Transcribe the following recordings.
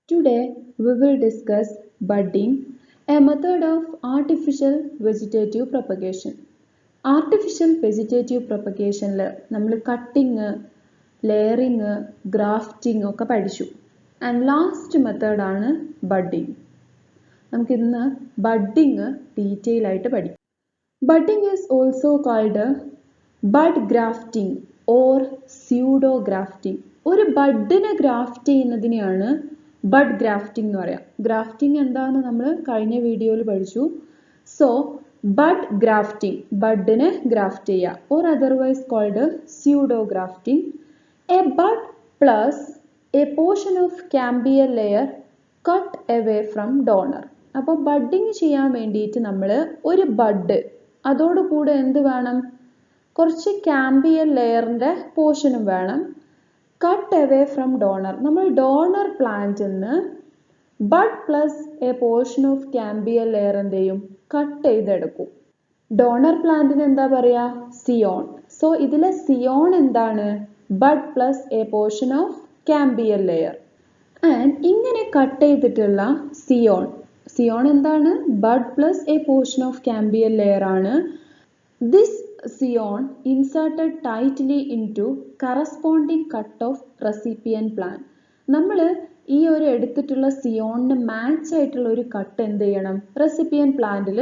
Today we will discuss budding, a method of artificial vegetative propagation. Artificial vegetative propagation നമ്മൾ cutting, layering, grafting ഒക്കെ പഠിച്ചു. And last മെത്തേഡാണ് budding. നമുക്കിന്ന് budding detail ആയിട്ട് പഠിക്കാം. Budding is also called bud grafting or pseudo grafting. ഒരു ബഡിനെ graft ചെയ്യുന്നതിനെയാണ് ബഡ് ഗ്രാഫ്റ്റിംഗ് എന്ന് പറയാം. ഗ്രാഫ്റ്റിംഗ് എന്താണെന്ന് നമ്മൾ കഴിഞ്ഞ വീഡിയോയിൽ പഠിച്ചു. സോ ബഡ് ഗ്രാഫ്റ്റിംഗ്, ബഡിനെ ഗ്രാഫ്റ്റ് ചെയ്യുക, or otherwise called pseudo grafting. A bud plus a portion of cambial layer cut away from donor. അപ്പോൾ ബഡ്ഡിങ് ചെയ്യാൻ വേണ്ടിയിട്ട് നമ്മൾ ഒരു ബഡ്, അതോടുകൂടെ എന്ത് വേണം? കുറച്ച് കാമ്പിയൽ ലെയറിൻ്റെ പോർഷനും വേണം. കട്ട് അവേ ഫ്രം ഡോണർ, നമ്മൾ ഡോണർ പ്ലാന്റിൽ നിന്ന് bud plus a portion of cambial layer എന്ത് ചെയ്യും? കട്ട് ചെയ്തെടുക്കും. ഡോണർ പ്ലാന്റിന് എന്താ പറയുക? സിയോൺ. സോ ഇതിലെ സിയോൺ എന്താണ്? Bud plus a portion of cambial layer. And ഇങ്ങനെ കട്ട് ചെയ്തിട്ടുള്ള സിയോൺ എന്താണ്? Bud plus a portion of cambial layer ആണ്. This scion inserted tightly into corresponding cut of recipient plant. നമ്മൾ ഈ ഒരു എടുത്തിട്ടുള്ള സിയോണിന് മാച്ച് ആയിട്ടുള്ള ഒരു കട്ട് എന്ത് ചെയ്യണം? റെസിപ്പിയൻറ്റ് പ്ലാന്റിൽ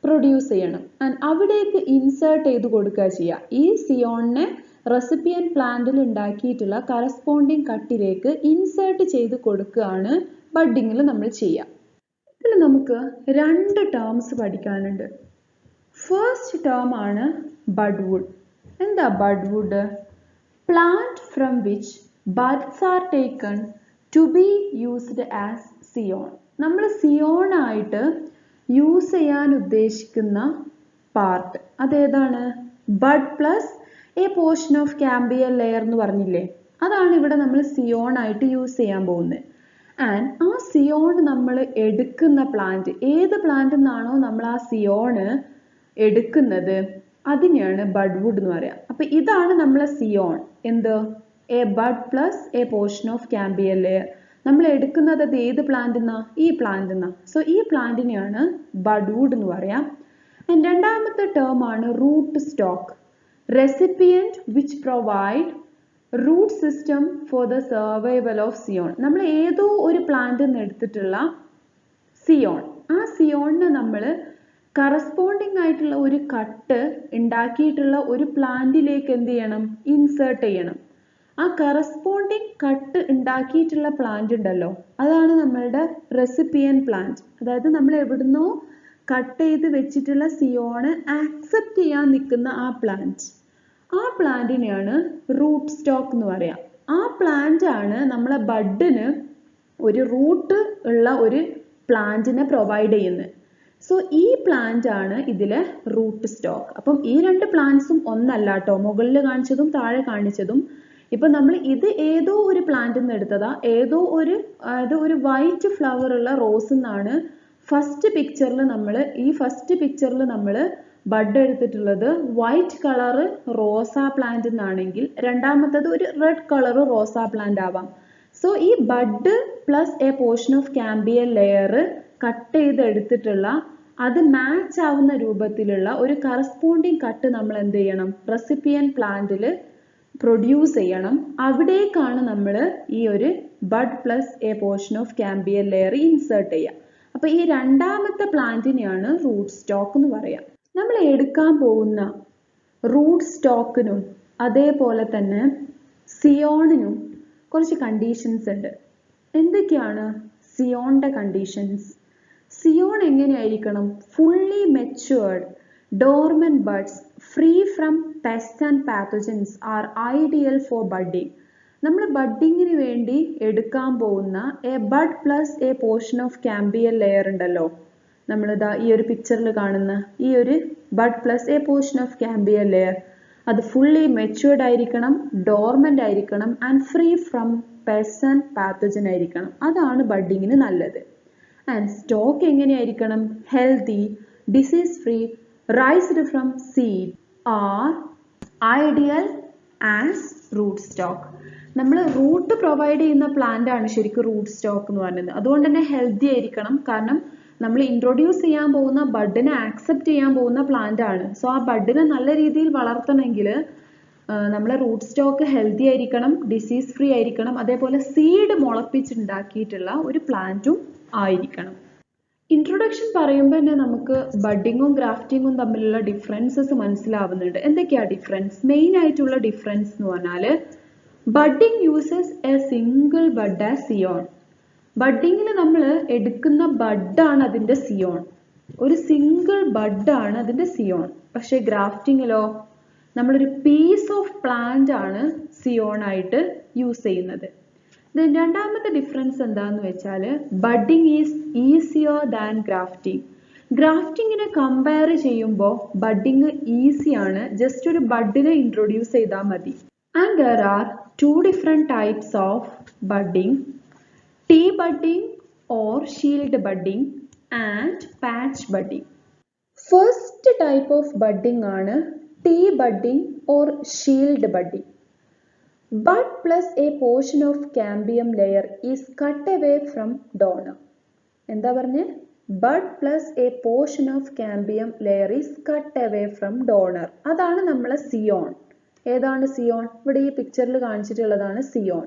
പ്രൊഡ്യൂസ് ചെയ്യണം. ആൻഡ് അവിടേക്ക് ഇൻസേർട്ട് ചെയ്ത് കൊടുക്കുക ചെയ്യുക. ഈ സിയോണിനെ റെസിപ്പിയൻറ്റ് പ്ലാന്റിൽ ഉണ്ടാക്കിയിട്ടുള്ള കറസ്പോണ്ടിങ് കട്ടിലേക്ക് ഇൻസേർട്ട് ചെയ്ത് കൊടുക്കുകയാണ് ബഡ്ഡിങ്ങിൽ നമ്മൾ ചെയ്യുക. ഇതിൽ നമുക്ക് രണ്ട് ടേംസ് പഠിക്കാനുണ്ട്. ഫസ്റ്റ് ടേം ആണ് ബഡ്വുഡ്. എന്താ budwood? Plant from which buds are taken to be used as scion. നമ്മൾ സിയോൺ ആയിട്ട് യൂസ് ചെയ്യാൻ ഉദ്ദേശിക്കുന്ന പാർട്ട് അതേതാണ്? Bud plus a portion of cambial layer എന്ന് പറഞ്ഞില്ലേ, അതാണ് ഇവിടെ നമ്മൾ സിയോൺ ആയിട്ട് യൂസ് ചെയ്യാൻ പോകുന്നത്. ആൻഡ് ആ സിയോൺ നമ്മൾ എടുക്കുന്ന പ്ലാന്റ്, ഏത് പ്ലാന്റിൽ നിന്നാണോ നമ്മൾ ആ സിയോണ് എടുക്കുന്നത്, അതിനെയാണ് ബഡ്വുഡ് എന്ന് പറയാം. അപ്പൊ ഇതാണ് നമ്മളെ സിയോൺ. എന്ത്? A bud plus a portion of cambial layer. നമ്മൾ എടുക്കുന്നത് അത് ഏത് പ്ലാന്റിൽ നിന്നാ? ഈ പ്ലാന്റിൽ നിന്നാ. സോ ഈ പ്ലാന്റിനെയാണ് ബഡ്വുഡ് എന്ന് പറയാം. ആൻഡ് രണ്ടാമത്തെ ടേം ആണ് rootstock. Recipient which provide root system for the survival of scion. നമ്മൾ ഏതോ ഒരു പ്ലാന്റിൽ നിന്ന് എടുത്തിട്ടുള്ള സിയോൺ, ആ സിയോണിനെ നമ്മൾ കറസ്പോണ്ടിങ് ആയിട്ടുള്ള ഒരു കട്ട് ഉണ്ടാക്കിയിട്ടുള്ള ഒരു പ്ലാന്റിലേക്ക് എന്ത് ചെയ്യണം? ഇൻസേർട്ട് ചെയ്യണം. ആ കറസ്പോണ്ടിങ് കട്ട് ഉണ്ടാക്കിയിട്ടുള്ള പ്ലാന്റ് ഉണ്ടല്ലോ, അതാണ് നമ്മളുടെ റെസിപ്പിയൻറ്റ് പ്ലാന്റ്. അതായത് നമ്മൾ എവിടുന്നോ കട്ട് ചെയ്ത് വെച്ചിട്ടുള്ള സിയോണ് ആക്സെപ്റ്റ് ചെയ്യാൻ നിൽക്കുന്ന ആ പ്ലാന്റ്, ആ പ്ലാന്റിനെയാണ് റൂട്ട് സ്റ്റോക്ക് എന്ന് പറയാം. ആ പ്ലാന്റ് ആണ് നമ്മളെ ബഡിന് ഒരു റൂട്ട് ഉള്ള ഒരു പ്ലാന്റിനെ പ്രൊവൈഡ് ചെയ്യുന്നത്. സോ ഈ പ്ലാന്റ് ആണ് ഇതിലെ റൂട്ട് സ്റ്റോക്ക്. അപ്പം ഈ രണ്ട് പ്ലാന്റ്സും ഒന്നല്ല കേട്ടോ, മുകളിൽ കാണിച്ചതും താഴെ കാണിച്ചതും. ഇപ്പൊ നമ്മൾ ഇത് ഏതോ ഒരു പ്ലാന്റിൽ നിന്ന് എടുത്തതാ, ഏതോ ഒരു വൈറ്റ് ഫ്ലവർ ഉള്ള റോസിൽ നിന്നാണ് ഫസ്റ്റ് പിക്ചറിൽ നമ്മൾ ബഡ് എടുത്തിട്ടുള്ളത് വൈറ്റ് കളർ റോസാ പ്ലാന്റ് എന്നാണെങ്കിൽ രണ്ടാമത്തത് ഒരു റെഡ് കളർ റോസാ പ്ലാന്റ് ആവാം. സോ ഈ bud plus a portion of cambial layer cut ചെയ്ത് എടുത്തിട്ടുള്ള അത് മാച്ച് ആവുന്ന രൂപത്തിലുള്ള ഒരു കറസ്പോണ്ടിങ് കട്ട് നമ്മൾ എന്ത് ചെയ്യണം? റെസിപ്പിയൻറ്റ് പ്ലാന്റിൽ പ്രൊഡ്യൂസ് ചെയ്യണം. അവിടേക്കാണ് നമ്മൾ ഈ ഒരു bud plus a portion of cambial layer insert ചെയ്യുക. അപ്പൊ ഈ രണ്ടാമത്തെ പ്ലാന്റിനെയാണ് റൂട്ട് സ്റ്റോക്ക് എന്ന് പറയാം. നമ്മൾ എടുക്കാൻ പോകുന്ന റൂട്ട് സ്റ്റോക്കിനും അതേപോലെ തന്നെ സിയോണിനും കുറച്ച് കണ്ടീഷൻസ് ഉണ്ട്. എന്തൊക്കെയാണ് സിയോണിന്റെ കണ്ടീഷൻസ്? സിയോൺ എങ്ങനെയായിരിക്കണം? Fully matured dormant buds free from pest and pathogens are ideal for budding. നമ്മൾ ബഡ്ഡിങ്ങിന് വേണ്ടി എടുക്കാൻ പോകുന്ന a bud plus a portion of cambial layer ഉണ്ടല്ലോ, നമ്മളിതാ ഈ ഒരു പിക്ചറിൽ കാണുന്ന ഈ ഒരു bud plus a portion of cambial layer, അത് ഫുള്ളി മെച്യൂർഡ് ആയിരിക്കണം, ഡോർമെന്റ് ആയിരിക്കണം, and free from pest and pathogen ആയിരിക്കണം. അതാണ് ബഡ്ഡിങ്ങിന് നല്ലത്. ആൻഡ് സ്റ്റോക്ക് എങ്ങനെയായിരിക്കണം? Healthy, disease free, raised from seed are ideal as root stock. നമ്മൾ റൂട്ട് പ്രൊവൈഡ് ചെയ്യുന്ന പ്ലാന്റ് ആണ് ശരിക്കും റൂട്ട് സ്റ്റോക്ക് എന്ന് പറയുന്നത്. അതുകൊണ്ട് തന്നെ ഹെൽത്തി ആയിരിക്കണം. കാരണം നമ്മൾ ഇൻട്രൊഡ്യൂസ് ചെയ്യാൻ പോകുന്ന ബഡിനെ ആക്സെപ്റ്റ് ചെയ്യാൻ പോകുന്ന പ്ലാന്റ് ആണ്. സോ ആ ബഡിനെ നല്ല രീതിയിൽ വളർത്തണമെങ്കിൽ നമ്മളെ റൂട്ട് സ്റ്റോക്ക് ഹെൽത്തി ആയിരിക്കണം, ഡിസീസ് ഫ്രീ ആയിരിക്കണം, അതേപോലെ സീഡ് മുളപ്പിച്ചുണ്ടാക്കിയിട്ടുള്ള ഒരു പ്ലാന്റും ആയിരിക്കണം. ഇൻട്രൊഡക്ഷൻ പറയുമ്പോൾ തന്നെ നമുക്ക് ബഡിങ്ങും ഗ്രാഫ്റ്റിങ്ങും തമ്മിലുള്ള ഡിഫറൻസസ് മനസ്സിലാവുന്നുണ്ട്. എന്തൊക്കെയാ ഡിഫറൻസ്? മെയിൻ ആയിട്ടുള്ള ഡിഫറൻസ് എന്ന് പറഞ്ഞാൽ budding uses a single bud as scion. ബഡിങ്ങിൽ നമ്മൾ എടുക്കുന്ന ബഡാണ് അതിന്റെ സിയോൺ, ഒരു സിംഗിൾ ബഡാണ് അതിന്റെ സിയോൺ. പക്ഷെ ഗ്രാഫ്റ്റിങ്ങിലോ നമ്മളൊരു പീസ് ഓഫ് പ്ലാന്റ് ആണ് സിയോൺ ആയിട്ട് യൂസ് ചെയ്യുന്നത്. രണ്ടാമത്തെ ഡിഫറൻസ് എന്താന്ന് വെച്ചാൽ budding is easier than grafting. ഗ്രാഫ്റ്റിങ്ങിനെ കമ്പയർ ചെയ്യുമ്പോൾ ബഡിങ് ഈസിയാണ്, ജസ്റ്റ് ഒരു ബഡിനെ ഇൻട്രൊഡ്യൂസ് ചെയ്താൽ മതി. And there are two different types of budding, tea budding or shield budding and patch budding. First type of budding ആണ് tea budding or shield budding. Bud plus a portion of cambium layer is cut away from donor. എന്താ പറഞ്ഞേ? Bud plus a portion of cambium layer is cut away from donor. അതാണ് നമ്മളെ Zion. ഏതാണ് Zion? ഇവിടെ ഈ പിക്ചറിൽ കാണിച്ചിട്ടുള്ളതാണ് Zion.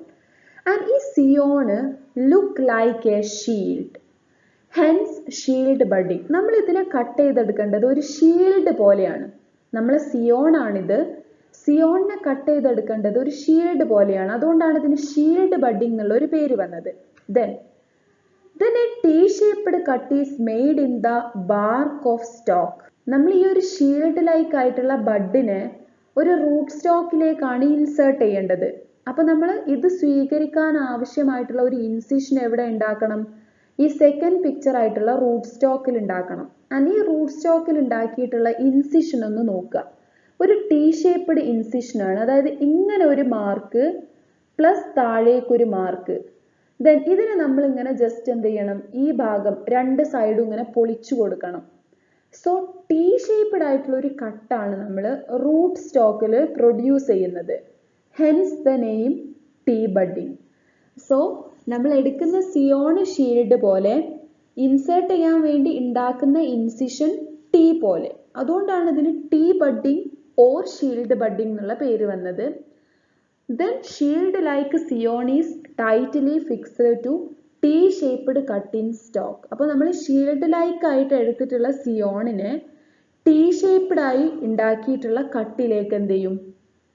And ഈ Zion look like A shield, hence shield budding. നമ്മൾ ഇതിനെ കട്ട് ചെയ്തെടുക്കേണ്ടത് ഒരു ഷീൽഡ് പോലെയാണ്. നമ്മളെ സിയോൺ ആണിത്, സിയോണിനെ കട്ട് ചെയ്തെടുക്കേണ്ടത് ഒരു ഷീൽഡ് പോലെയാണ്. അതുകൊണ്ടാണ് ഇതിന് ഷീൽഡ് ബഡിങ് എന്നുള്ള ഒരു പേര് വന്നത്. Then a T-shaped cut is made in the bark of stalk. നമ്മൾ ഈ ഒരു ഷീൽഡ് ലൈക്ക് ആയിട്ടുള്ള ബഡിനെ ഒരു റൂട്ട് സ്റ്റോക്കിലേക്കാണ് ഇൻസേർട്ട് ചെയ്യേണ്ടത്. അപ്പൊ നമ്മൾ ഇത് സ്വീകരിക്കാൻ ആവശ്യമായിട്ടുള്ള ഒരു ഇൻസിഷൻ എവിടെ ഉണ്ടാക്കണം? ഈ സെക്കൻഡ് പിക്ചർ ആയിട്ടുള്ള റൂട്ട് സ്റ്റോക്കിൽ ഉണ്ടാക്കണം. ആൻഡ് ഈ റൂട്ട് സ്റ്റോക്കിൽ ഉണ്ടാക്കിയിട്ടുള്ള ഇൻസിഷൻ ഒന്ന് നോക്കുക. ഒരു ടീ ഷേപ്പ്ഡ് ഇൻസിഷൻ ആണ്. അതായത് ഇങ്ങനെ ഒരു മാർക്ക് പ്ലസ് താഴേക്കൊരു മാർക്ക്. ദെൻ ഇതിനെ നമ്മൾ ഇങ്ങനെ ജസ്റ്റ് എന്ത് ചെയ്യണം? ഈ ഭാഗം രണ്ട് സൈഡും ഇങ്ങനെ പൊളിച്ചു കൊടുക്കണം. സോ ടീ ഷേപ്പ്ഡ് ആയിട്ടുള്ള ഒരു കട്ടാണ് നമ്മൾ റൂട്ട് സ്റ്റോക്കിൽ പ്രൊഡ്യൂസ് ചെയ്യുന്നത്. Hence the name T budding. So നമ്മൾ എടുക്കുന്ന സിയോണ് ഷീൽഡ് പോലെ, ഇൻസേർട്ട് ചെയ്യാൻ വേണ്ടി ഉണ്ടാക്കുന്ന ഇൻസിഷൻ ടീ പോലെ. അതുകൊണ്ടാണ് ഇതിന് T budding or shield budding എന്നുള്ള പേര് വന്നത്. Then shield like scion is tightly fixed to T shaped cut in stock. അപ്പോൾ നമ്മൾ ഷീൽഡ് ലൈക്ക് ആയിട്ട് എടുത്തിട്ടുള്ള സിയോണിനെ ടീ ഷേപ്പ്ഡ് ആയി ഉണ്ടാക്കിയിട്ടുള്ള കട്ടിലേക്ക് എന്ത് ചെയ്യും?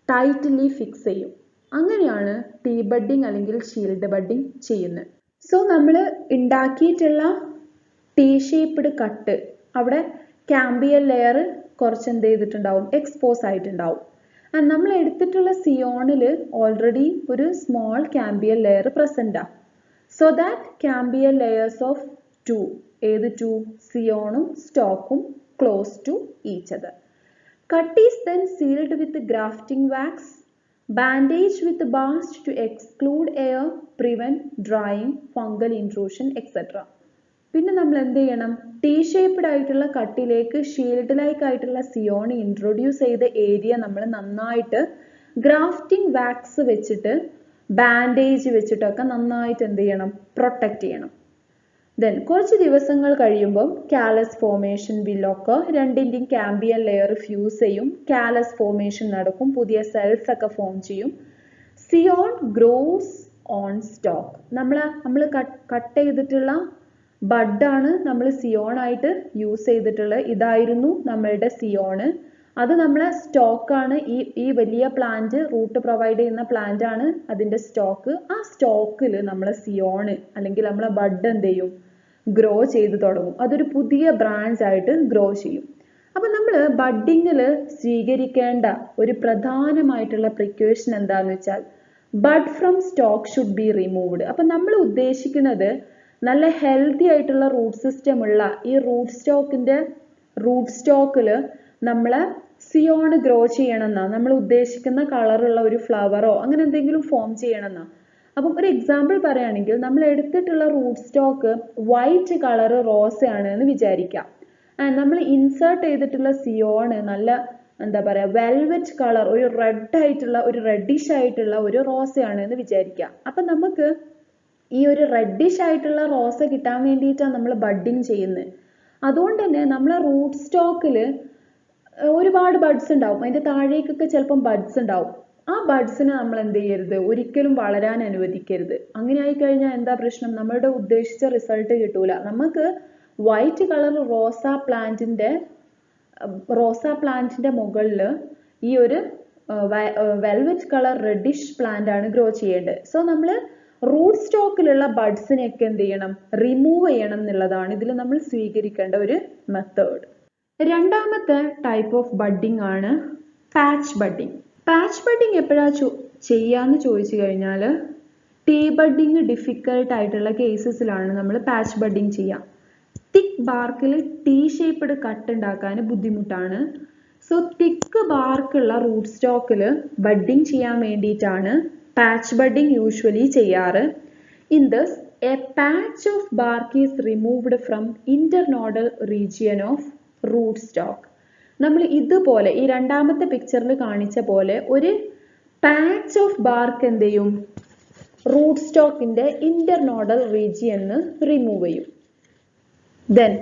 ടൈറ്റ്ലി ഫിക്സ് ചെയ്യും. അങ്ങനെയാണ് ടീ ബഡിങ് അല്ലെങ്കിൽ ഷീൽഡ് ബഡിങ് ചെയ്യുന്നത്. സോ നമ്മൾ ഉണ്ടാക്കിയിട്ടുള്ള ടീ ഷേപ്പ്ഡ് കട്ട് അവിടെ കാമ്പിയൽ ലെയർ കുറച്ച് എന്ത് ചെയ്തിട്ടുണ്ടാവും? എക്സ്പോസ് ആയിട്ടുണ്ടാവും. ആൻഡ് നമ്മൾ എടുത്തിട്ടുള്ള സിയോണിൽ ഓൾറെഡി ഒരു സ്മോൾ കാമ്പിയൽ ലെയർ പ്രസന്റ് ആണ്. So that cambial layers of two, ഏത് two? സിയോണും സ്റ്റോക്കും close to each other. Cut is then sealed with grafting wax, bandaged with bast to exclude air, prevent drying, fungal intrusion, etc. പിന്നെ നമ്മൾ എന്ത് ചെയ്യണം? Tea shaped ആയിട്ടുള്ള കട്ടിലേക്ക് shield like ആയിട്ടുള്ള Zion introduce ചെയ്ത area നമ്മൾ നന്നായിട്ട് ഗ്രാഫ്റ്റിംഗ് വാക്സ് വെച്ചിട്ട് ബാൻഡേജ് വെച്ചിട്ടൊക്കെ നന്നായിട്ട് എന്ത് ചെയ്യണം? പ്രൊട്ടക്റ്റ് ചെയ്യണം. ദെൻ കുറച്ച് ദിവസങ്ങൾ കഴിയുമ്പം കാലസ് ഫോർമേഷൻ വില്ലൊക്കെ രണ്ടിൻ്റെയും കാമ്പിയൽ ലെയർ ഫ്യൂസ് ചെയ്യും, കാലസ് ഫോർമേഷൻ നടക്കും, പുതിയ സെൽസ് ഒക്കെ ഫോം ചെയ്യും. Scion grows on stock. നമ്മൾ കട്ട് ചെയ്തിട്ടുള്ള ബഡാണ് നമ്മൾ സിയോൺ ആയിട്ട് യൂസ് ചെയ്തിട്ടുള്ളത്. ഇതായിരുന്നു നമ്മളുടെ സിയോണ്. അത് നമ്മളെ സ്റ്റോക്കാണ്. ഈ വലിയ പ്ലാന്റ്, റൂട്ട് പ്രൊവൈഡ് ചെയ്യുന്ന പ്ലാന്റ് ആണ് അതിന്റെ സ്റ്റോക്ക്. ആ സ്റ്റോക്കിൽ നമ്മളെ സിയോണ് അല്ലെങ്കിൽ നമ്മളെ ബഡ് എന്ത് ചെയ്യും? ഗ്രോ ചെയ്ത് തുടങ്ങും. അതൊരു പുതിയ ബ്രാഞ്ച് ആയിട്ട് ഗ്രോ ചെയ്യും. അപ്പൊ നമ്മൾ ബഡിങ്ങിൽ സ്വീകരിക്കേണ്ട ഒരു പ്രധാനമായിട്ടുള്ള പ്രിക്കോഷൻ എന്താന്ന് വെച്ചാൽ bud from stock should be removed. അപ്പൊ നമ്മൾ ഉദ്ദേശിക്കുന്നത് നല്ല ഹെൽത്തി ആയിട്ടുള്ള റൂട്ട് സിസ്റ്റം ഉള്ള ഈ റൂട്ട് സ്റ്റോക്കിൽ നമ്മളെ സിയോൺ ഗ്രോ ചെയ്യണമെന്നാ നമ്മൾ ഉദ്ദേശിക്കുന്ന കളറുള്ള ഒരു ഫ്ലവറോ അങ്ങനെ എന്തെങ്കിലും ഫോം ചെയ്യണമെന്നാ. അപ്പം ഒരു എക്സാമ്പിൾ പറയുകയാണെങ്കിൽ നമ്മൾ എടുത്തിട്ടുള്ള റൂട്ട് സ്റ്റോക്ക് വൈറ്റ് കളർ റോസയാണ് എന്ന് വിചാരിക്കാം. നമ്മൾ ഇൻസേർട്ട് ചെയ്തിട്ടുള്ള സിയോണ് നല്ല എന്താ പറയുക വെൽവെറ്റ് കളർ, ഒരു റെഡ് ആയിട്ടുള്ള ഒരു റെഡിഷ് ആയിട്ടുള്ള ഒരു റോസയാണ് എന്ന് വിചാരിക്കുക. അപ്പം നമുക്ക് ഈ ഒരു റെഡിഷ് ആയിട്ടുള്ള റോസ കിട്ടാൻ വേണ്ടിയിട്ടാണ് നമ്മൾ ബഡ്ഡിങ് ചെയ്യുന്നത്. അതുകൊണ്ട് തന്നെ നമ്മളെ റൂട്ട് സ്റ്റോക്കിൽ ഒരുപാട് ബഡ്സ് ഉണ്ടാവും, അതിൻ്റെ താഴേക്കൊക്കെ ചിലപ്പം ബഡ്സ് ഉണ്ടാവും. ആ ബഡ്സിനെ നമ്മൾ എന്ത് ചെയ്യരുത്, ഒരിക്കലും വളരാൻ അനുവദിക്കരുത്. അങ്ങനെ ആയിക്കഴിഞ്ഞാൽ എന്താ പ്രശ്നം, നമ്മളുടെ ഉദ്ദേശിച്ച റിസൾട്ട് കിട്ടൂല. നമുക്ക് വൈറ്റ് കളർ റോസാ പ്ലാന്റിന്റെ മുകളിൽ ഈ ഒരു വെൽവെറ്റ് കളർ റെഡിഷ് പ്ലാന്റ് ആണ് ഗ്രോ ചെയ്യേണ്ടത്. സോ നമ്മൾ റൂട്ട് സ്റ്റോക്കിലുള്ള ബഡ്സിനെയൊക്കെ എന്ത് ചെയ്യണം, റിമൂവ് ചെയ്യണം എന്നുള്ളതാണ് ഇതിൽ നമ്മൾ സ്വീകരിക്കേണ്ട ഒരു മെത്തേഡ്. രണ്ടാമത്തെ ടൈപ്പ് ഓഫ് ബഡ്ഡിംഗ് ആണ് പാച്ച് ബഡ്ഡിംഗ്. പാച്ച് ബഡ്ഡിംഗ് എപ്പോഴാണ് ചെയ്യാന്ന് ചോദിച്ചു കഴിഞ്ഞാൽ ടീ ബഡ്ഡിംഗ് ഡിഫിക്കൽട്ട് ആയിട്ടുള്ള കേസസിലാണ് നമ്മൾ പാച്ച് ബഡ്ഡിംഗ് ചെയ്യുക. തിക്ക് ബാർക്കിൽ ടീ ഷേപ്പ്ഡ് കട്ട് ഉണ്ടാക്കാൻ ബുദ്ധിമുട്ടാണ്. സോ തിക്ക് ബാർക്കുള്ള റൂട്ട് സ്റ്റോക്കിൽ ബഡ്ഡിംഗ് ചെയ്യാൻ വേണ്ടിയിട്ടാണ് പാച്ച് ബഡ്ഡിംഗ് യൂഷ്വലി ചെയ്യാറ്. In this a patch of bark is removed from internodal region of root stock. നമ്മൾ ഇതുപോലെ ഈ രണ്ടാമത്തെ പിക്ചറിൽ കാണിച്ച പോലെ ഒരു പാച്ച് ഓഫ് ബാർക്ക് എന്ത് ചെയ്യും, റൂട്ട് സ്റ്റോക്കിന്റെ ഇന്റർനോഡൽ റീജിയന്ന് റിമൂവ് ചെയ്യും. Then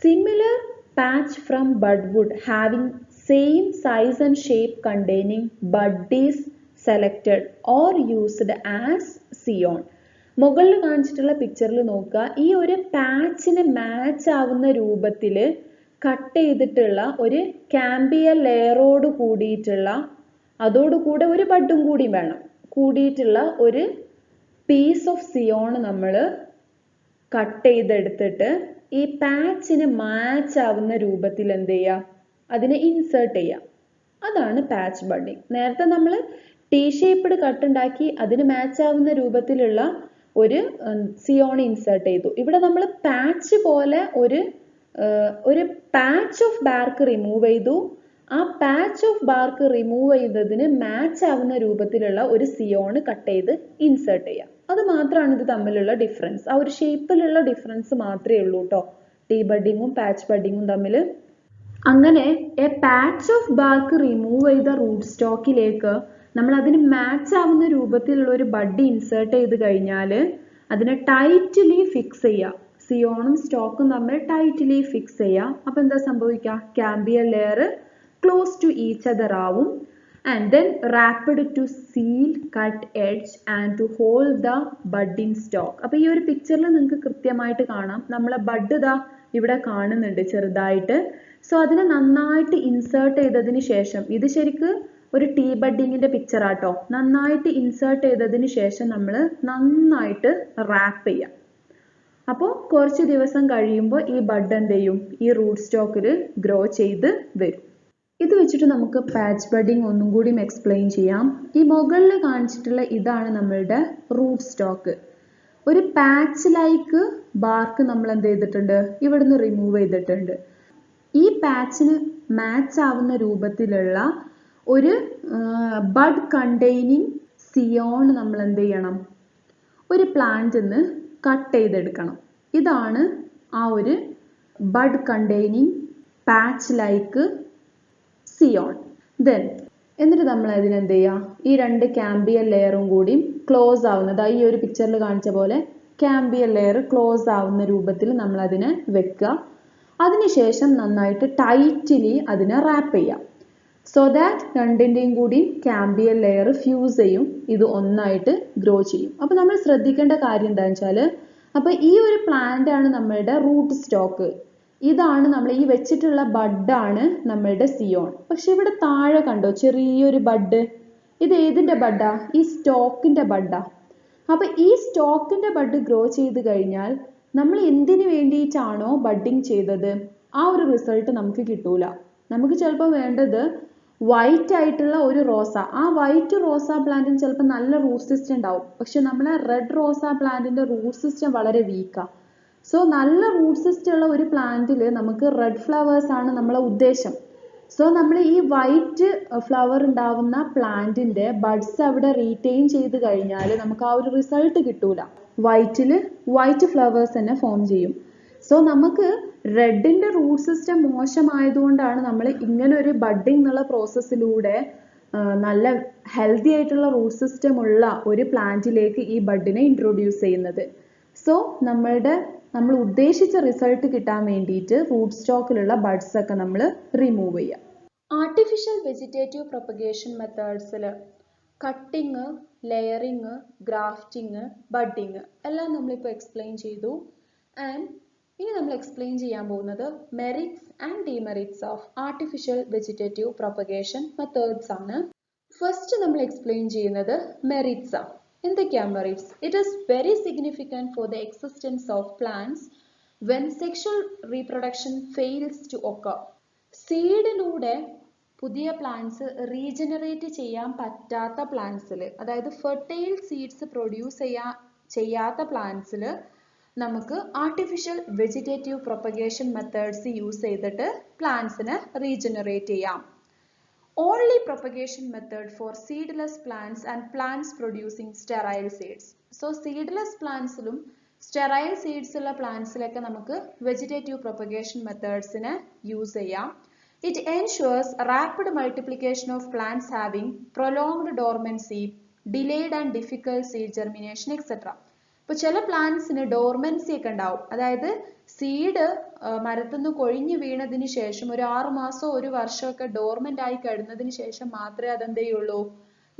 similar patch from budwood having same size and shape containing bud is selected or used as scion. മുകളിൽ കാണിച്ചിട്ടുള്ള പിക്ചറിൽ നോക്കുക, ഈ ഒരു പാച്ചിന് മാച്ച് ആവുന്ന രൂപത്തിൽ കട്ട് ചെയ്തിട്ടുള്ള ഒരു കാമ്പിയൽ ലെയറോട് കൂടിയിട്ടുള്ള, അതോടുകൂടെ ഒരു ബഡും കൂടി വേണം, കൂടിയിട്ടുള്ള ഒരു പീസ് ഓഫ് സിയോൺ നമ്മൾ കട്ട് ചെയ്തെടുത്തിട്ട് ഈ പാച്ചിന് മാച്ച് ആവുന്ന രൂപത്തിൽ എന്ത് ചെയ്യുക, അതിനെ ഇൻസേർട്ട് ചെയ്യുക. അതാണ് പാച്ച് ബഡ്ഡിംഗ്. നേരത്തെ നമ്മൾ ടീ ഷേപ്പ്ഡ് കട്ട് ഉണ്ടാക്കി അതിന് മാച്ച് ആവുന്ന രൂപത്തിലുള്ള ഒരു സിയോൺ ഇൻസേർട്ട് ചെയ്തു. ഇവിടെ നമ്മൾ പാച്ച് പോലെ ഒരു പാച്ച് ഓഫ് ബാർക്ക് റിമൂവ് ചെയ്തു. ആ പാച്ച് ഓഫ് ബാർക്ക് റിമൂവ് ചെയ്തതിന് മാച്ച് ആവുന്ന രൂപത്തിലുള്ള ഒരു സിയോൺ കട്ട് ചെയ്ത് ഇൻസേർട്ട് ചെയ്യുക. അത് മാത്രമാണ് ഇത് തമ്മിലുള്ള ഡിഫറൻസ്. ആ ഒരു ഷേപ്പിലുള്ള ഡിഫറൻസ് മാത്രമേ ഉള്ളൂ കേട്ടോ ടീ ബഡ്ഡിങ്ങും പാച്ച് ബഡ്ഡിങ്ങും തമ്മിൽ. അങ്ങനെ A patch of BARC remove ചെയ്ത റൂട്ട് സ്റ്റോക്കിലേക്ക് നമ്മൾ അതിന് മാച്ച് ആവുന്ന രൂപത്തിലുള്ള ഒരു ബഡ് ഇൻസേർട്ട് ചെയ്ത് കഴിഞ്ഞാൽ അതിനെ ടൈറ്റ്ലി ഫിക്സ് ചെയ്യുക. സിയോണും സ്റ്റോക്കും തമ്മിൽ ടൈറ്റ്ലി ഫിക്സ് ചെയ്യുക. അപ്പം എന്താ സംഭവിക്കുക, cambial layer close to each other ആവും. And then wrapped to seal cut edge and to hold the budding stalk. അപ്പോൾ ഈ ഒരു പിക്ചറിൽ നിങ്ങൾക്ക് കൃത്യമായിട്ട് കാണാം, നമ്മളെ ബഡ് ഇതാ ഇവിടെ കാണുന്നുണ്ട് ചെറുതായിട്ട്. സോ അതിനെ നന്നായിട്ട് ഇൻസേർട്ട് ചെയ്തതിന് ശേഷം, ഇത് ശരിക്ക് ഒരു ടീ ബഡ്ഡിങ്ങിന്റെ പിക്ചർ ആട്ടോ, നന്നായിട്ട് ഇൻസേർട്ട് ചെയ്തതിന് ശേഷം നമ്മൾ നന്നായിട്ട് റാപ്പ് ചെയ്യാം. അപ്പോൾ കുറച്ച് ദിവസം കഴിയുമ്പോൾ ഈ ബഡ് എന്ത് ചെയ്യും, ഈ റൂട്ട് സ്റ്റോക്കിൽ ഗ്രോ ചെയ്ത് വരും. ഇത് വെച്ചിട്ട് നമുക്ക് പാച്ച് ബഡ്ഡിംഗ് ഒന്നും കൂടി എക്സ്പ്ലെയിൻ ചെയ്യാം. ഈ മുകളിൽ കാണിച്ചിട്ടുള്ള ഇതാണ് നമ്മളുടെ റൂട്ട് സ്റ്റോക്ക്. ഒരു പാച്ച് ലൈക്ക് ബാർക്ക് നമ്മൾ എന്ത് ചെയ്തിട്ടുണ്ട്, ഇവിടുന്ന് റിമൂവ് ചെയ്തിട്ടുണ്ട്. ഈ പാച്ചിന് മാച്ച് ആവുന്ന രൂപത്തിലുള്ള ഒരു ബഡ് കണ്ടെയ്നിങ് സിയോൺ നമ്മൾ എന്ത് ചെയ്യണം, ഒരു പ്ലാന്റിന്ന് കട്ട് ചെയ്തെടുക്കണം. ഇതാണ് ആ ഒരു bud containing patch like scion. Then എന്നിട്ട് നമ്മൾ അതിനെന്ത് ചെയ്യുക, ഈ രണ്ട് കാമ്പിയൽ ലെയറും കൂടി ക്ലോസ് ആവുന്നത്, ഈ ഒരു പിക്ചറിൽ കാണിച്ച പോലെ കാമ്പിയൽ ലെയർ ക്ലോസ് ആവുന്ന രൂപത്തിൽ നമ്മൾ അതിനെ വെക്കുക. അതിനുശേഷം നന്നായിട്ട് ടൈറ്റ്ലി അതിനെ റാപ്പ് ചെയ്യാം. സോ ദാറ്റ് രണ്ടിൻ്റെയും കൂടി കാമ്പിയൽ ലെയർ ഫ്യൂസ് ചെയ്യും, ഇത് ഒന്നായിട്ട് ഗ്രോ ചെയ്യും. അപ്പോൾ നമ്മൾ ശ്രദ്ധിക്കേണ്ട കാര്യം എന്താണെന്ന് വെച്ചാൽ, അപ്പോൾ ഈ ഒരു പ്ലാന്റ് ആണ് നമ്മളുടെ റൂട്ട് സ്റ്റോക്ക്. ഇതാണ് നമ്മൾ ഈ വെച്ചിട്ടുള്ള ബഡാണ് നമ്മളുടെ സിയോൺ. പക്ഷെ ഇവിടെ താഴെ കണ്ടോ ചെറിയൊരു ബഡ്, ഇത് ഏതിൻ്റെ ബഡാ, ഈ സ്റ്റോക്കിൻ്റെ ബഡാ. അപ്പൊ ഈ സ്റ്റോക്കിൻ്റെ ബഡ് ഗ്രോ ചെയ്ത് കഴിഞ്ഞാൽ നമ്മൾ എന്തിനു വേണ്ടിയിട്ടാണോ ബഡ്ഡിങ് ചെയ്തത് ആ ഒരു റിസൾട്ട് നമുക്ക് കിട്ടൂല. നമുക്ക് ചിലപ്പോൾ വേണ്ടത് വൈറ്റ് ആയിട്ടുള്ള ഒരു റോസ, ആ വൈറ്റ് റോസ പ്ലാന്റിന് ചിലപ്പോൾ നല്ല റൂട്ട് സിസ്റ്റം ഉണ്ടാവും. പക്ഷെ നമ്മളെ റെഡ് റോസ പ്ലാന്റിന്റെ റൂട്ട് സിസ്റ്റം വളരെ വീക്കാണ്. സോ നല്ല റൂട്ട് സിസ്റ്റം ഉള്ള ഒരു പ്ലാന്റിൽ നമുക്ക് റെഡ് ഫ്ലവേഴ്സ് ആണ് നമ്മളെ ഉദ്ദേശം. സോ നമ്മൾ ഈ വൈറ്റ് ഫ്ലവർ ഉണ്ടാവുന്ന പ്ലാന്റിന്റെ ബഡ്സ് അവിടെ റീറ്റെയിൻ ചെയ്ത് കഴിഞ്ഞാൽ നമുക്ക് ആ ഒരു റിസൾട്ട് കിട്ടൂല. വൈറ്റ് ഫ്ലവേഴ്സ് തന്നെ ഫോം ചെയ്യും. സോ നമുക്ക് റെഡിൻ്റെ റൂട്ട് സിസ്റ്റം മോശമായതുകൊണ്ടാണ് നമ്മൾ ഇങ്ങനെ ഒരു ബഡ്ഡിംഗ് എന്നുള്ള പ്രോസസ്സിലൂടെ നല്ല ഹെൽത്തി ആയിട്ടുള്ള റൂട്ട് സിസ്റ്റം ഉള്ള ഒരു പ്ലാന്റിലേക്ക് ഈ ബഡിനെ ഇൻട്രൊഡ്യൂസ് ചെയ്യുന്നത്. സോ നമ്മൾ ഉദ്ദേശിച്ച റിസൾട്ട് കിട്ടാൻ വേണ്ടിയിട്ട് റൂട്ട് സ്റ്റോക്കിലുള്ള ബഡ്സ് ഒക്കെ നമ്മൾ റിമൂവ് ചെയ്യുക. ആർട്ടിഫിഷ്യൽ വെജിറ്റേറ്റീവ് പ്രൊപ്പഗേഷൻ മെത്തേഡ്സിൽ കട്ടിങ്, ലെയറിങ്, ഗ്രാഫ്റ്റിങ്, ബഡ്ഡിങ് എല്ലാം നമ്മളിപ്പോൾ എക്സ്പ്ലെയിൻ ചെയ്തു. ആൻഡ് ഇനി നമ്മൾ എക്സ്പ്ലെയിൻ ചെയ്യാൻ പോകുന്നത് merits and demerits of artificial vegetative propagation methods ആണ്. ഫസ്റ്റ് നമ്മൾ എക്സ്പ്ലെയിൻ ചെയ്യുന്നത് മെറിറ്റ്സ് ആണ്. എന്തൊക്കെയാണ് merits? It is very significant for the existence of plants when sexual reproduction fails to occur. സീഡിലൂടെ പുതിയ പ്ലാന്റ്സ് റീജനറേറ്റ് ചെയ്യാൻ പറ്റാത്ത പ്ലാന്റ്സിൽ, അതായത് ഫെർട്ടൈൽ സീഡ്സ് പ്രൊഡ്യൂസ് ചെയ്യാത്ത പ്ലാന്റ്സിൽ നമുക്ക് artificial vegetative propagation methods use ചെയ്തിട്ട് പ്ലാന്റ്സിനെ റീജനറേറ്റ് ചെയ്യാം. Only propagation method for seedless plants and plants producing sterile seeds. So seedless plants ലും sterile seeds ഉള്ള പ്ലാന്റ്സിലൊക്കെ നമുക്ക് വെജിറ്റേറ്റീവ് പ്രൊപ്പഗേഷൻ മെത്തേഡ്സിനെ യൂസ് ചെയ്യാം. It ensures rapid multiplication of plants having prolonged dormancy, delayed and difficult seed germination, etc. ഇപ്പോൾ ചില പ്ലാന്റ്സിന് dormancy ഒക്കെ ഉണ്ടാവും. അതായത് seed മരത്തിൽ നിന്ന് കൊഴിഞ്ഞു വീണതിന് ശേഷം ഒരു 6 മാസമോ 1 വർഷമൊക്കെ ഡോർമെന്റ് ആയി കഴിഞ്ഞതിന് ശേഷം മാത്രമേ അതെന്ത് ചെയ്യുള്ളൂ,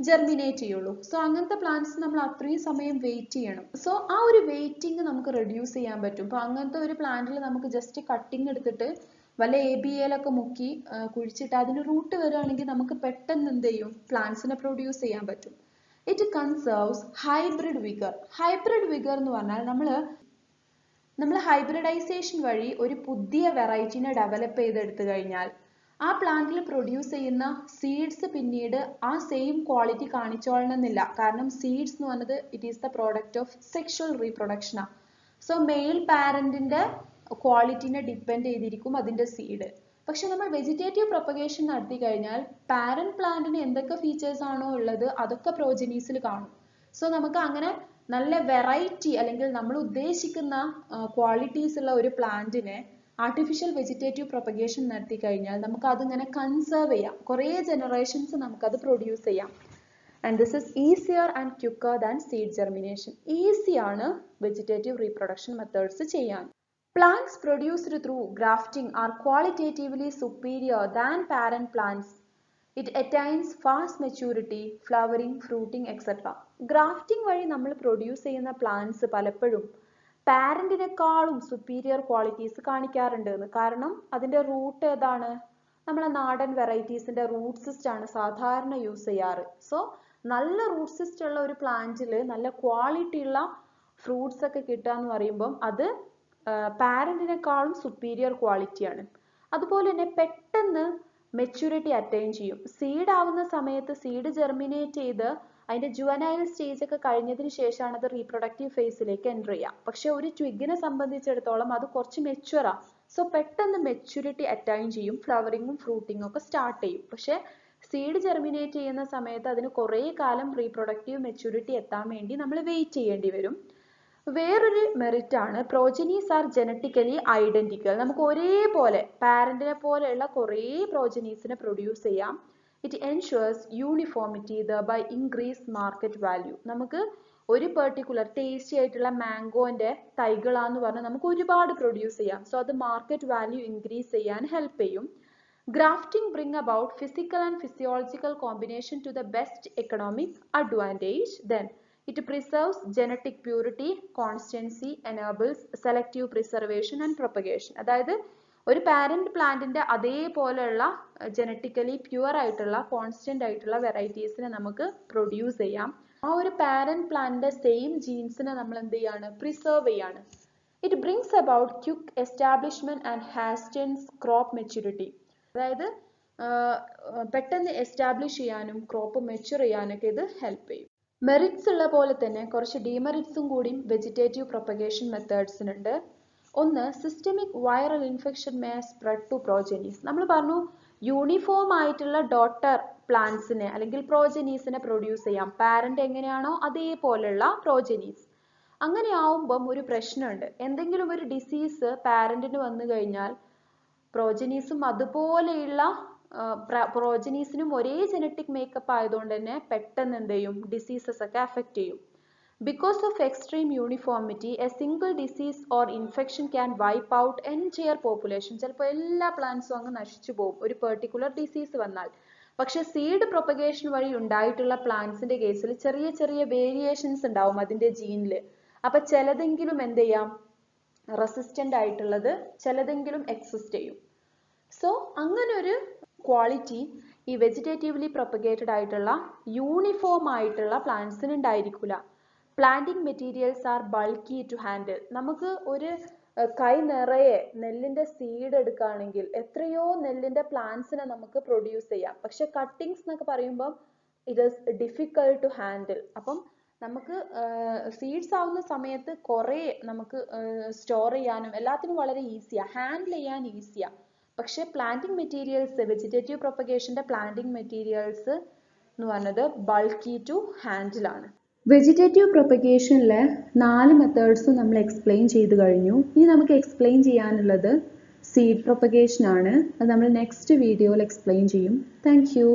ജെർമിനേറ്റ് ചെയ്യുള്ളൂ. സോ അങ്ങനത്തെ പ്ലാന്റ്സ് നമ്മൾ അത്രയും സമയം വെയിറ്റ് ചെയ്യണം. സോ ആ ഒരു വെയിറ്റിംഗ് നമുക്ക് റെഡ്യൂസ് ചെയ്യാൻ പറ്റും. അപ്പോൾ അങ്ങനത്തെ ഒരു പ്ലാന്റിൽ നമുക്ക് ജസ്റ്റ് കട്ടിങ് എടുത്തിട്ട് വല്ല ABAയിലൊക്കെ മുക്കി കുഴിച്ചിട്ട് അതിന് റൂട്ട് വരികയാണെങ്കിൽ നമുക്ക് പെട്ടെന്ന് എന്ത് ചെയ്യും, പ്ലാന്റ്സിനെ പ്രൊഡ്യൂസ് ചെയ്യാൻ പറ്റും. It conserves hybrid vigor. Hybrid vigor എന്ന് പറഞ്ഞാൽ നമ്മൾ ഹൈബ്രിഡൈസേഷൻ വഴി ഒരു പുതിയ വെറൈറ്റിനെ ഡെവലപ്പ് ചെയ്തെടുത്തു കഴിഞ്ഞാൽ ആ പ്ലാന്റിൽ പ്രൊഡ്യൂസ് ചെയ്യുന്ന സീഡ്സ് പിന്നീട് ആ സെയിം ക്വാളിറ്റി കാണിച്ചോളണമെന്നില്ല. കാരണം സീഡ്സ് എന്ന് പറഞ്ഞത് it is the product of sexual റീപ്രൊഡക്ഷനാണ്. സോ മെയിൽ പാരന്റിന്റെ ക്വാളിറ്റിനെ ഡിപ്പെൻഡ് ചെയ്തിരിക്കും അതിന്റെ സീഡ്. പക്ഷെ നമ്മൾ വെജിറ്റേറ്റീവ് പ്രൊപ്പഗേഷൻ നടത്തി കഴിഞ്ഞാൽ പാരന്റ് പ്ലാന്റിന് എന്തൊക്കെ ഫീച്ചേഴ്സ് ആണോ ഉള്ളത് അതൊക്കെ പ്രോജനീസിൽ കാണും. സോ നമുക്ക് അങ്ങനെ നല്ല വെറൈറ്റി അല്ലെങ്കിൽ നമ്മൾ ഉദ്ദേശിക്കുന്ന ക്വാളിറ്റീസ് ഉള്ള ഒരു പ്ലാന്റിനെ ആർട്ടിഫിഷ്യൽ വെജിറ്റേറ്റീവ് പ്രൊപ്പഗേഷൻ നടത്തി കഴിഞ്ഞാൽ നമുക്ക് അതിങ്ങനെ കൺസേർവ് ചെയ്യാം. കുറേ ജനറേഷൻസ് നമുക്കത് പ്രൊഡ്യൂസ് ചെയ്യാം. And this is easier and quicker than seed germination. ഈസിയാണ് വെജിറ്റേറ്റീവ് റീപ്രൊഡക്ഷൻ മെത്തേഡ്സ് ചെയ്യാൻ. Plants produced through grafting are qualitatively superior than parent plants. It attains fast maturity, flowering, fruiting, etc. Grafting വഴി നമ്മൾ produce ചെയ്യുന്ന plants പലപ്പോഴും പാരന്റിനേക്കാളും superior qualities കാണിക്കാറുണ്ട്. കാരണം അതിന്റെ root ഏതാണ്, നമ്മളെ നാടൻ വെറൈറ്റീസിന്റെ റൂട്ട് സിസ്റ്റം ആണ് സാധാരണ യൂസ് ചെയ്യാറ്. സോ നല്ല റൂട്ട് സിസ്റ്റം ഉള്ള ഒരു പ്ലാന്റിൽ നല്ല ക്വാളിറ്റി ഉള്ള ഫ്രൂട്ട്സ് ഒക്കെ കിട്ടുക എന്ന് പറയുമ്പം അത് പാരന്റിനേക്കാളും സുപ്പീരിയർ ക്വാളിറ്റിയാണ്. അതുപോലെ തന്നെ പെട്ടെന്ന് മെച്യൂരിറ്റി അറ്റൈൻ ചെയ്യും. സീഡ് ആവുന്ന സമയത്ത് സീഡ് ജെർമിനേറ്റ് ചെയ്ത് അതിന്റെ ജുവനൈൽ സ്റ്റേജ് ഒക്കെ കഴിഞ്ഞതിന് ശേഷമാണ് അത് റീപ്രൊഡക്റ്റീവ് ഫേസിലേക്ക് എൻ്റർ ചെയ്യുക. പക്ഷെ ഒരു ട്വിഗിനെ സംബന്ധിച്ചിടത്തോളം അത് കുറച്ച് മെച്യൂറാ. സോ പെട്ടെന്ന് മെച്യൂരിറ്റി അറ്റൈൻ ചെയ്യും, ഫ്ലവറിങ്ങും ഫ്രൂട്ടിങ്ങും ഒക്കെ സ്റ്റാർട്ട് ചെയ്യും. പക്ഷെ സീഡ് ജെർമിനേറ്റ് ചെയ്യുന്ന സമയത്ത് അതിന് കുറേ കാലം റീപ്രൊഡക്റ്റീവ് മെച്യൂരിറ്റി എത്താൻ വേണ്ടി നമ്മൾ വെയിറ്റ് ചെയ്യേണ്ടി വരും. വേറൊരു മെറിറ്റ് ആണ് പ്രോജനീസ് ആർ ജനറ്റിക്കലി ഐഡന്റിക്കൽ. നമുക്ക് ഒരേപോലെ പാരന്റിനെ പോലെയുള്ള കുറേ പ്രോജനീസിനെ പ്രൊഡ്യൂസ് ചെയ്യാം. It ensures uniformity by increase market value. നമുക്ക് ഒരു പെർട്ടിക്കുലർ ടേസ്റ്റി ആയിട്ടുള്ള മാംഗോന്റെ തൈകളാന്ന് പറഞ്ഞാൽ നമുക്ക് ഒരുപാട് പ്രൊഡ്യൂസ് ചെയ്യാം. സോ അത് മാർക്കറ്റ് വാല്യൂ ഇൻക്രീസ് ചെയ്യാൻ ഹെൽപ്പ് ചെയ്യും. Grafting bring about physical and physiological combination to the best economic advantage. Then it preserves genetic purity, constancy, enables selective preservation and propagation. അതായത് ഒരു പാരന്റ് പ്ലാന്റിന്റെ അതേപോലെയുള്ള ജനറ്റിക്കലി പ്യുവർ ആയിട്ടുള്ള constant ആയിട്ടുള്ള വെറൈറ്റീസിനെ നമുക്ക് produce ചെയ്യാം. ആ ഒരു പാരന്റ് പ്ലാന്റിന്റെ സെയിം ജീൻസിനെ നമ്മൾ എന്ത് ചെയ്യാണ്, പ്രിസർവ് ചെയ്യാണ്. It brings about quick establishment and hastens crop maturity. അതായത് പെട്ടെന്ന് എസ്റ്റാബ്ലിഷ് ചെയ്യാനും ക്രോപ്പ് മെച്യൂർ ചെയ്യാനൊക്കെ ഇത് ഹെൽപ്പ് ചെയ്യും. മെറിറ്റ്സ് ഉള്ള പോലെ തന്നെ കുറച്ച് ഡിമെറിറ്റ്സും കൂടി വെജിറ്റേറ്റീവ് പ്രൊപ്പഗേഷൻ മെത്തേഡ്സിനുണ്ട്. ഒന്ന്, systemic viral infection may spread to progenies. നമ്മൾ പറഞ്ഞു യൂണിഫോം ആയിട്ടുള്ള ഡോട്ടർ പ്ലാന്റ്സിനെ അല്ലെങ്കിൽ പ്രോജനീസിനെ പ്രൊഡ്യൂസ് ചെയ്യാം. പാരന്റ് എങ്ങനെയാണോ അതേപോലെയുള്ള പ്രോജനീസ്. അങ്ങനെ ആവുമ്പം ഒരു പ്രശ്നമുണ്ട്. എന്തെങ്കിലും ഒരു ഡിസീസ് പാരന്റിന് വന്നു കഴിഞ്ഞാൽ പ്രോജനീസും അതുപോലെയുള്ള പ്രോജനീസിനും ഒരേ ജനറ്റിക് മേക്കപ്പ് ആയതുകൊണ്ട് തന്നെ പെട്ടെന്ന് എന്ത് ചെയ്യും, ഡിസീസസ് ഒക്കെ അഫക്റ്റ് ചെയ്യും. Because of extreme uniformity, a single disease or infection can wipe out entire population. ചിലപ്പോൾ എല്ലാ പ്ലാന്റ്സും അങ്ങ് നശിച്ചു പോകും ഒരു പെർട്ടിക്കുലർ ഡിസീസ് വന്നാൽ. പക്ഷെ സീഡ് പ്രൊപ്പഗേഷൻ വഴി ഉണ്ടായിട്ടുള്ള പ്ലാന്റ്സിന്റെ കേസിൽ ചെറിയ ചെറിയ വേരിയേഷൻസ് ഉണ്ടാവും അതിന്റെ ജീനിൽ. അപ്പൊ ചിലതെങ്കിലും എന്ത് ചെയ്യാം, റെസിസ്റ്റന്റ് ആയിട്ടുള്ളത് ചിലതെങ്കിലും എക്സിസ്റ്റ് ചെയ്യും. സോ അങ്ങനെ ഒരു ക്വാളിറ്റി ഈ വെജിറ്റേറ്റീവ്ലി പ്രൊപ്പഗേറ്റഡ് ആയിട്ടുള്ള യൂണിഫോം ആയിട്ടുള്ള പ്ലാന്റ്സിന് ഉണ്ടായിരിക്കില്ല. Planting materials are bulky to handle. നമുക്ക് ഒരു കൈ നിറയെ നെല്ലിന്റെ സീഡ് എടുക്കുകയാണെങ്കിൽ എത്രയോ നെല്ലിന്റെ പ്ലാന്റ്സിനെ നമുക്ക് പ്രൊഡ്യൂസ് ചെയ്യാം. പക്ഷെ കട്ടിങ്സ് എന്നൊക്കെ പറയുമ്പോൾ it is difficult to handle. അപ്പം നമുക്ക് സീഡ്സ് ആവുന്ന സമയത്ത് കുറേ നമുക്ക് സ്റ്റോർ ചെയ്യാനും എല്ലാത്തിനും വളരെ ഈസിയാണ്, ഹാൻഡിൽ ചെയ്യാൻ ഈസിയാണ്. പക്ഷെ പ്ലാന്റിംഗ് മെറ്റീരിയൽസ്, വെജിറ്റേറ്റീവ് പ്രൊപ്പഗേഷന്റെ പ്ലാന്റിംഗ് മെറ്റീരിയൽസ് എന്ന് പറഞ്ഞത് ബൾക്കി ടു ഹാൻഡിൽ ആണ്. വെജിറ്റേറ്റീവ് പ്രൊപ്പഗേഷനിലെ 4 മെത്തേഡ്സും നമ്മൾ എക്സ്പ്ലെയിൻ ചെയ്ത് കഴിഞ്ഞു. ഇനി നമുക്ക് എക്സ്പ്ലെയിൻ ചെയ്യാനുള്ളത് സീഡ് പ്രൊപ്പഗേഷൻ ആണ്. അത് നമ്മൾ നെക്സ്റ്റ് വീഡിയോയിൽ എക്സ്പ്ലെയിൻ ചെയ്യും. Thank you.